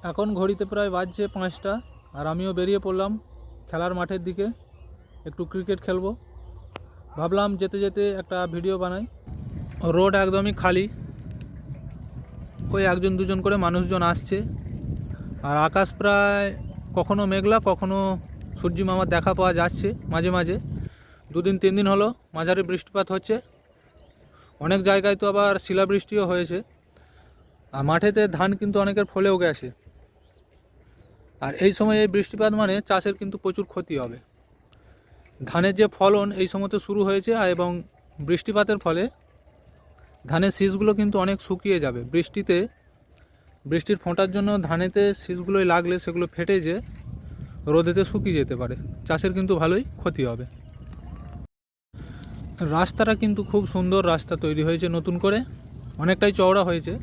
এখন ঘড়িতে প্রায় বাজছে 5টা, আর আমিও বেরিয়ে পড়লাম খেলার মাঠের দিকে। একটু ক্রিকেট খেলবো ভাবলাম, যেতে যেতে একটা ভিডিও বানাই। রোড একদমই খালি, ওই একজন দুজন করে মানুষজন আসছে। আর আকাশ প্রায় কখনো মেঘলা, কখনো সূর্যি মামার দেখা পাওয়া যাচ্ছে মাঝে মাঝে। 2-3 দিন হলো মাঝারি বৃষ্টিপাত হচ্ছে, অনেক জায়গায় তো আবার শিলাবৃষ্টিও হয়েছে। আর মাঠেতে ধান কিন্তু অনেকের ফলেও গেছে। আর এই সময় এই বৃষ্টিপাত মানে চাষের কিন্তু প্রচুর ক্ষতি হবে। ধানের যে ফলন এই সময়তে শুরু হয়েছে, এবং বৃষ্টিপাতের ফলে ধানের শীষগুলো কিন্তু অনেক শুকিয়ে যাবে। বৃষ্টির ফোঁটার জন্য ধানেতে শীষগুলোই লাগলে সেগুলো ফেটে যে রোদেতে শুকিয়ে যেতে পারে, চাষের কিন্তু ভালোই ক্ষতি হবে। রাস্তাটা কিন্তু খুব সুন্দর রাস্তা তৈরি হয়েছে নতুন করে, অনেকটাই চওড়া হয়েছে।